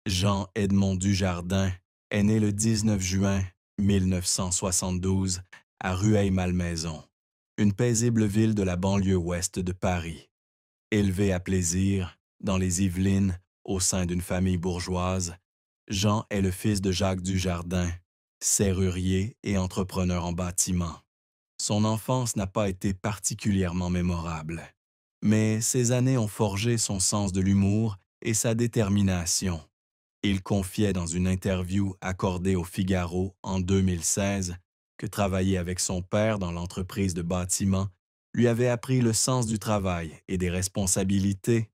Jean-Edmond Dujardin est né le 19 juin 1972 à Rueil-Malmaison, une paisible ville de la banlieue ouest de Paris. Élevé à Plaisir, dans les Yvelines, au sein d'une famille bourgeoise, Jean est le fils de Jacques Dujardin, serrurier et entrepreneur en bâtiment. Son enfance n'a pas été particulièrement mémorable, mais ces années ont forgé son sens de l'humour et sa détermination. Il confiait dans une interview accordée au Figaro en 2016 que travailler avec son père dans l'entreprise de bâtiment lui avait appris le sens du travail et des responsabilités,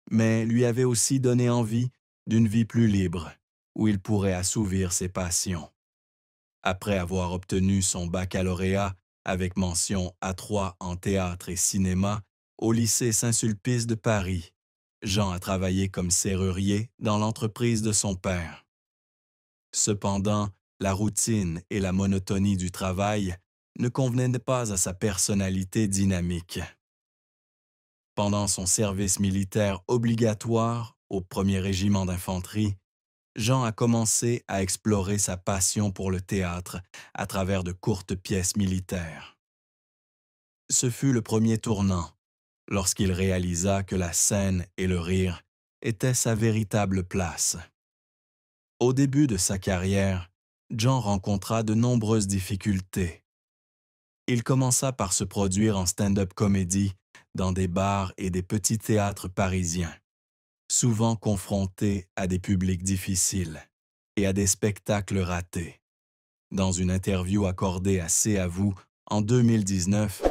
mais lui avait aussi donné envie d'une vie plus libre, où il pourrait assouvir ses passions. Après avoir obtenu son baccalauréat avec mention A3 en théâtre et cinéma au lycée Saint-Sulpice de Paris, Jean a travaillé comme serrurier dans l'entreprise de son père. Cependant, la routine et la monotonie du travail ne convenaient pas à sa personnalité dynamique. Pendant son service militaire obligatoire au 1er régiment d'infanterie, Jean a commencé à explorer sa passion pour le théâtre à travers de courtes pièces militaires. Ce fut le premier tournant, lorsqu'il réalisa que la scène et le rire étaient sa véritable place. Au début de sa carrière, Jean rencontra de nombreuses difficultés. Il commença par se produire en stand-up comédie dans des bars et des petits théâtres parisiens, souvent confronté à des publics difficiles et à des spectacles ratés. Dans une interview accordée à C'est à vous en 2019,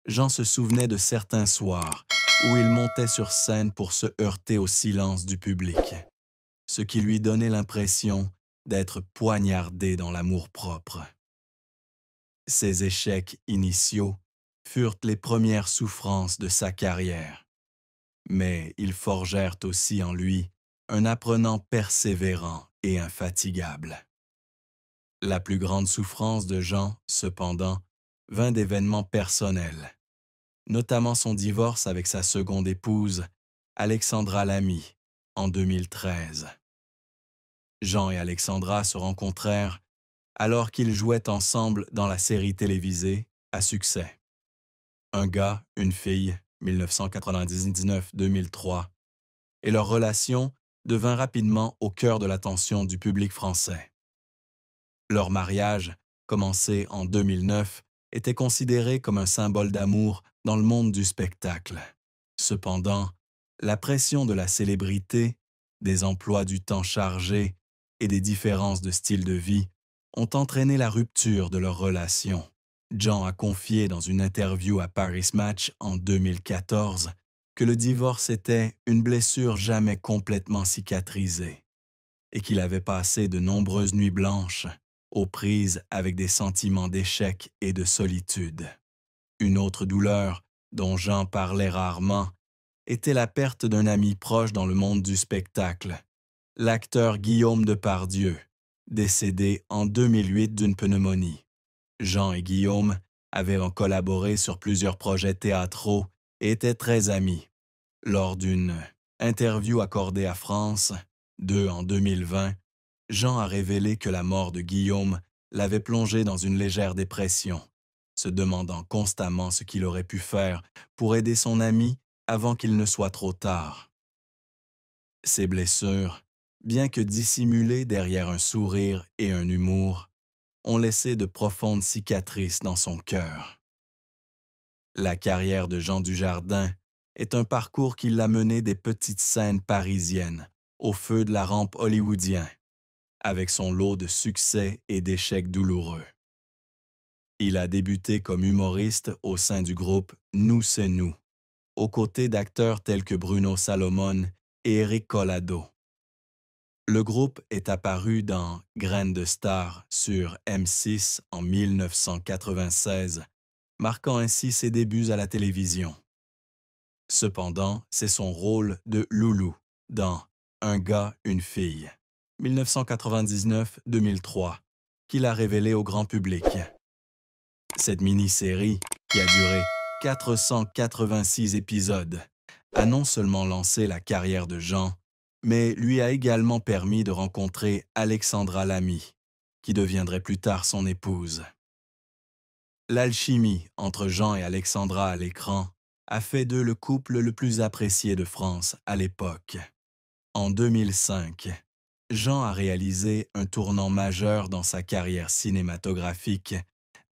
Jean se souvenait de certains soirs où il montait sur scène pour se heurter au silence du public, ce qui lui donnait l'impression d'être poignardé dans l'amour-propre. Ces échecs initiaux furent les premières souffrances de sa carrière, mais ils forgèrent aussi en lui un apprenant persévérant et infatigable. La plus grande souffrance de Jean, cependant, vint d'événements personnels, notamment son divorce avec sa seconde épouse, Alexandra Lamy, en 2013. Jean et Alexandra se rencontrèrent alors qu'ils jouaient ensemble dans la série télévisée à succès. Un gars, une fille, 1999-2003, et leur relation devint rapidement au cœur de l'attention du public français. Leur mariage, commencé en 2009, était considéré comme un symbole d'amour dans le monde du spectacle. Cependant, la pression de la célébrité, des emplois du temps chargés et des différences de style de vie ont entraîné la rupture de leur relation. Jean a confié dans une interview à Paris Match en 2014 que le divorce était une blessure jamais complètement cicatrisée et qu'il avait passé de nombreuses nuits blanches aux prises avec des sentiments d'échec et de solitude. Une autre douleur, dont Jean parlait rarement, était la perte d'un ami proche dans le monde du spectacle, l'acteur Guillaume Depardieu, décédé en 2008 d'une pneumonie. Jean et Guillaume avaient collaboré sur plusieurs projets théâtraux et étaient très amis. Lors d'une interview accordée à France 2 en 2020, Jean a révélé que la mort de Guillaume l'avait plongé dans une légère dépression, se demandant constamment ce qu'il aurait pu faire pour aider son ami avant qu'il ne soit trop tard. Ces blessures, bien que dissimulées derrière un sourire et un humour, ont laissé de profondes cicatrices dans son cœur. La carrière de Jean Dujardin est un parcours qui l'a mené des petites scènes parisiennes au feu de la rampe hollywoodien, avec son lot de succès et d'échecs douloureux. Il a débuté comme humoriste au sein du groupe Nous c'est nous, aux côtés d'acteurs tels que Bruno Salomon et Éric Collado. Le groupe est apparu dans Graines de star sur M6 en 1996, marquant ainsi ses débuts à la télévision. Cependant, c'est son rôle de Loulou dans Un gars, une fille, 1999-2003, qu'il a révélé au grand public. Cette mini-série, qui a duré 486 épisodes, a non seulement lancé la carrière de Jean, mais lui a également permis de rencontrer Alexandra Lamy, qui deviendrait plus tard son épouse. L'alchimie entre Jean et Alexandra à l'écran a fait d'eux le couple le plus apprécié de France à l'époque. En 2005, Jean a réalisé un tournant majeur dans sa carrière cinématographique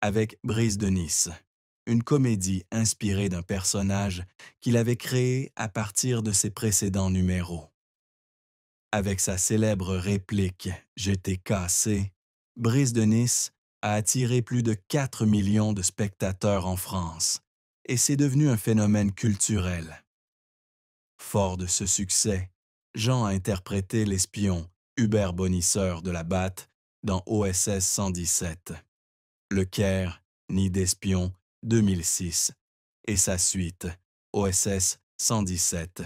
avec Brise de Nice, une comédie inspirée d'un personnage qu'il avait créé à partir de ses précédents numéros. Avec sa célèbre réplique « J'étais cassé », Brise de Nice a attiré plus de 4 millions de spectateurs en France et c'est devenu un phénomène culturel. Fort de ce succès, Jean a interprété l'espion Hubert Bonisseur de la Batte dans OSS 117, Le Caire, Nid d'espion 2006 et sa suite OSS 117,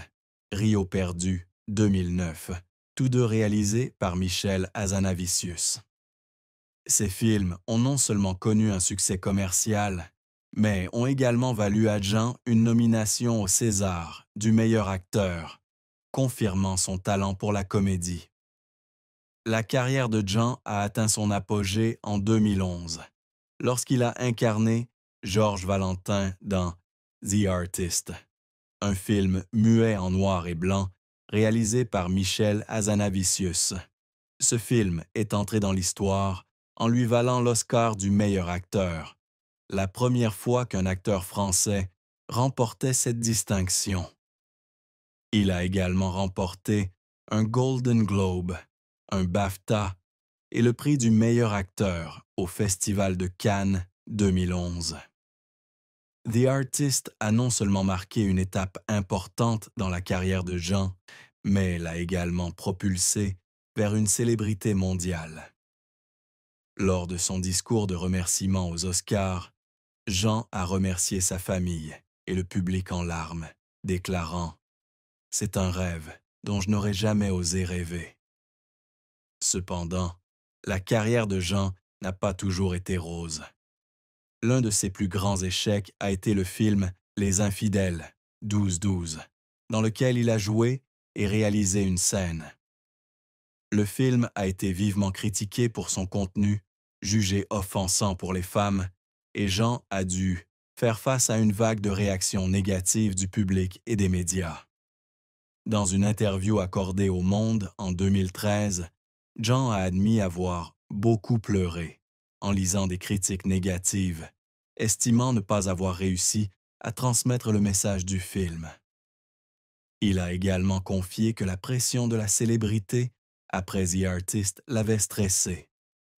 Rio perdu 2009, tous deux réalisés par Michel Hazanavicius. Ces films ont non seulement connu un succès commercial, mais ont également valu à Jean une nomination au César du meilleur acteur, confirmant son talent pour la comédie. La carrière de Jean a atteint son apogée en 2011, lorsqu'il a incarné Georges Valentin dans The Artist, un film muet en noir et blanc réalisé par Michel Hazanavicius. Ce film est entré dans l'histoire en lui valant l'Oscar du meilleur acteur, la première fois qu'un acteur français remportait cette distinction. Il a également remporté un Golden Globe, un BAFTA et le prix du meilleur acteur au Festival de Cannes 2011. The Artist a non seulement marqué une étape importante dans la carrière de Jean, mais l'a également propulsé vers une célébrité mondiale. Lors de son discours de remerciement aux Oscars, Jean a remercié sa famille et le public en larmes, déclarant « C'est un rêve dont je n'aurais jamais osé rêver ». Cependant, la carrière de Jean n'a pas toujours été rose. L'un de ses plus grands échecs a été le film Les Infidèles, 12-12, dans lequel il a joué et réalisé une scène. Le film a été vivement critiqué pour son contenu, jugé offensant pour les femmes, et Jean a dû faire face à une vague de réactions négatives du public et des médias. Dans une interview accordée au Monde en 2013, Jean a admis avoir beaucoup pleuré en lisant des critiques négatives, estimant ne pas avoir réussi à transmettre le message du film. Il a également confié que la pression de la célébrité après The Artist l'avait stressé,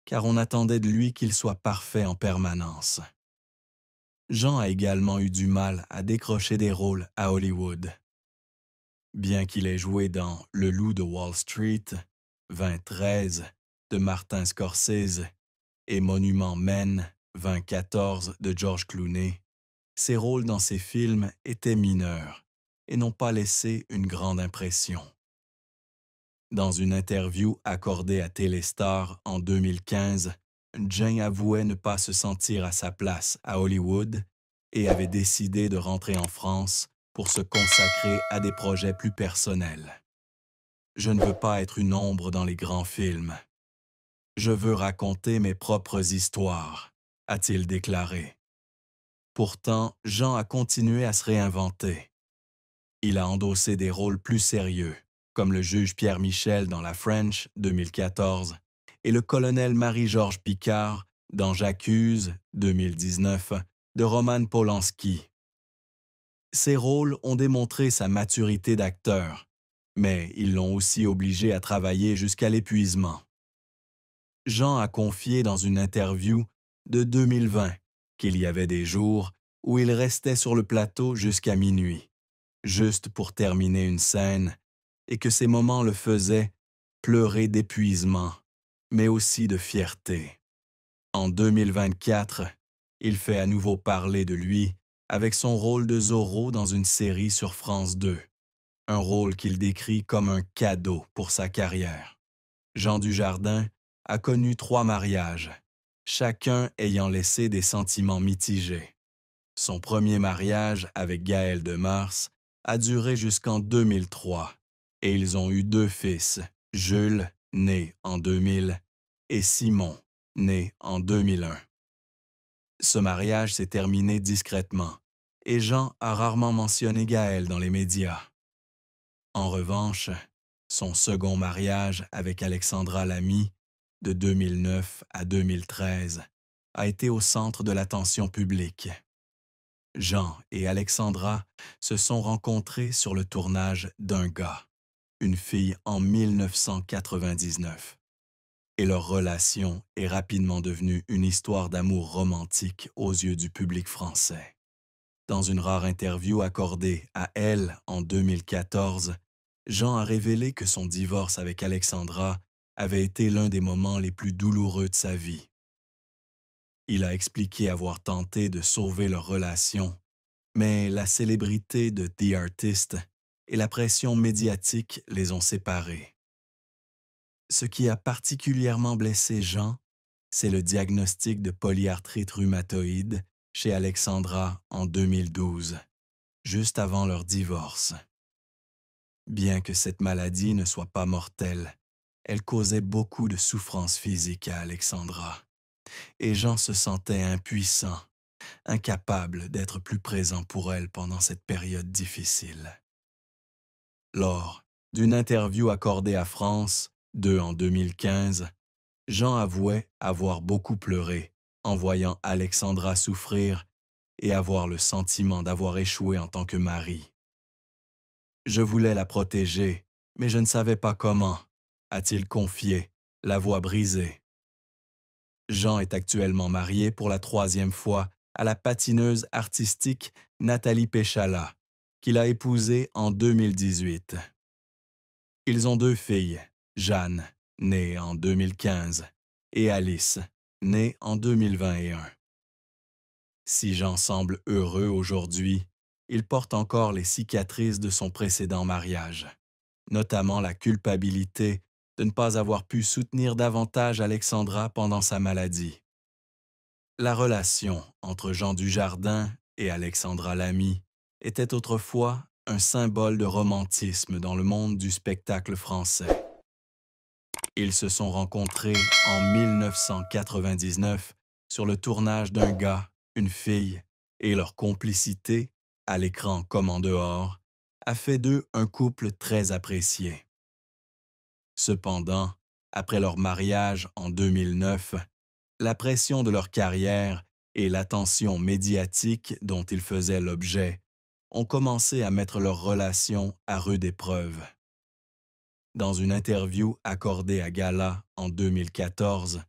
car on attendait de lui qu'il soit parfait en permanence. Jean a également eu du mal à décrocher des rôles à Hollywood. Bien qu'il ait joué dans Le Loup de Wall Street, 2013 de Martin Scorsese et Monument Men, 2014 de George Clooney, ses rôles dans ces films étaient mineurs et n'ont pas laissé une grande impression. Dans une interview accordée à Téléstar en 2015, Jean avouait ne pas se sentir à sa place à Hollywood et avait décidé de rentrer en France pour se consacrer à des projets plus personnels. « Je ne veux pas être une ombre dans les grands films. Je veux raconter mes propres histoires », a-t-il déclaré. Pourtant, Jean a continué à se réinventer. Il a endossé des rôles plus sérieux, comme le juge Pierre Michel dans La French 2014 et le colonel Marie-Georges Picard dans J'accuse 2019 de Roman Polanski. Ces rôles ont démontré sa maturité d'acteur, mais ils l'ont aussi obligé à travailler jusqu'à l'épuisement. Jean a confié dans une interview de 2020 qu'il y avait des jours où il restait sur le plateau jusqu'à minuit, juste pour terminer une scène, et que ces moments le faisaient pleurer d'épuisement, mais aussi de fierté. En 2024, il fait à nouveau parler de lui avec son rôle de Zorro dans une série sur France 2, un rôle qu'il décrit comme un cadeau pour sa carrière. Jean Dujardin a connu 3 mariages, chacun ayant laissé des sentiments mitigés. Son premier mariage avec Gaëlle de Mars a duré jusqu'en 2003, et ils ont eu 2 fils, Jules, né en 2000, et Simon, né en 2001. Ce mariage s'est terminé discrètement, et Jean a rarement mentionné Gaël dans les médias. En revanche, son second mariage avec Alexandra Lamy, de 2009 à 2013, a été au centre de l'attention publique. Jean et Alexandra se sont rencontrés sur le tournage d'Un gars, une fille en 1999. Et leur relation est rapidement devenue une histoire d'amour romantique aux yeux du public français. Dans une rare interview accordée à Elle en 2014, Jean a révélé que son divorce avec Alexandra avait été l'un des moments les plus douloureux de sa vie. Il a expliqué avoir tenté de sauver leur relation, mais la célébrité de The Artist et la pression médiatique les ont séparés. Ce qui a particulièrement blessé Jean, c'est le diagnostic de polyarthrite rhumatoïde chez Alexandra en 2012, juste avant leur divorce. Bien que cette maladie ne soit pas mortelle, elle causait beaucoup de souffrance physique à Alexandra, et Jean se sentait impuissant, incapable d'être plus présent pour elle pendant cette période difficile. Lors d'une interview accordée à France 2 en 2015, Jean avouait avoir beaucoup pleuré en voyant Alexandra souffrir et avoir le sentiment d'avoir échoué en tant que mari. « Je voulais la protéger, mais je ne savais pas comment », a-t-il confié, la voix brisée. Jean est actuellement marié pour la 3e fois à la patineuse artistique Nathalie Péchala, qu'il a épousée en 2018. Ils ont 2 filles, Jeanne, née en 2015, et Alice, née en 2021. Si Jean semble heureux aujourd'hui, il porte encore les cicatrices de son précédent mariage, notamment la culpabilité de ne pas avoir pu soutenir davantage Alexandra pendant sa maladie. La relation entre Jean Dujardin et Alexandra Lamy était autrefois un symbole de romantisme dans le monde du spectacle français. Ils se sont rencontrés en 1999 sur le tournage d'Un gars, une fille, et leur complicité, à l'écran comme en dehors, a fait d'eux un couple très apprécié. Cependant, après leur mariage en 2009, la pression de leur carrière et l'attention médiatique dont ils faisaient l'objet ont commencé à mettre leur relation à rude épreuve. Dans une interview accordée à Gala en 2014,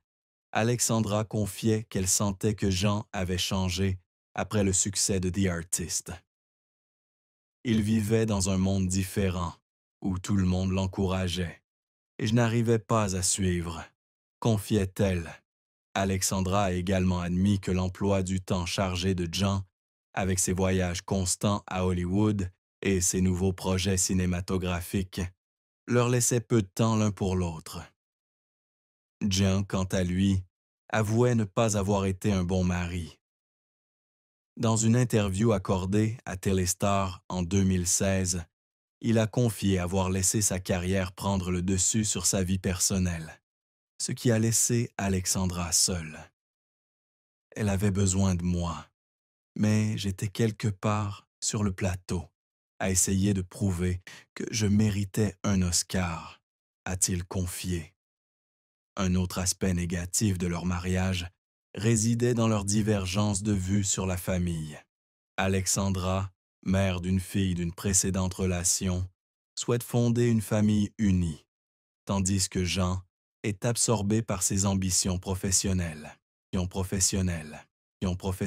Alexandra confiait qu'elle sentait que Jean avait changé après le succès de The Artist. Il vivait dans un monde différent, où tout le monde l'encourageait, et je n'arrivais pas à suivre, confiait-elle. Alexandra a également admis que l'emploi du temps chargé de Jean, avec ses voyages constants à Hollywood et ses nouveaux projets cinématographiques, leur laissait peu de temps l'un pour l'autre. Jean, quant à lui, avouait ne pas avoir été un bon mari. Dans une interview accordée à Téléstar en 2016, il a confié avoir laissé sa carrière prendre le dessus sur sa vie personnelle, ce qui a laissé Alexandra seule. Elle avait besoin de moi, mais j'étais quelque part sur le plateau, à essayer de prouver que je méritais un Oscar, a-t-il confié. Un autre aspect négatif de leur mariage résidait dans leur divergence de vue sur la famille. Alexandra, mère d'une fille d'une précédente relation, souhaite fonder une famille unie, tandis que Jean est absorbé par ses ambitions professionnelles.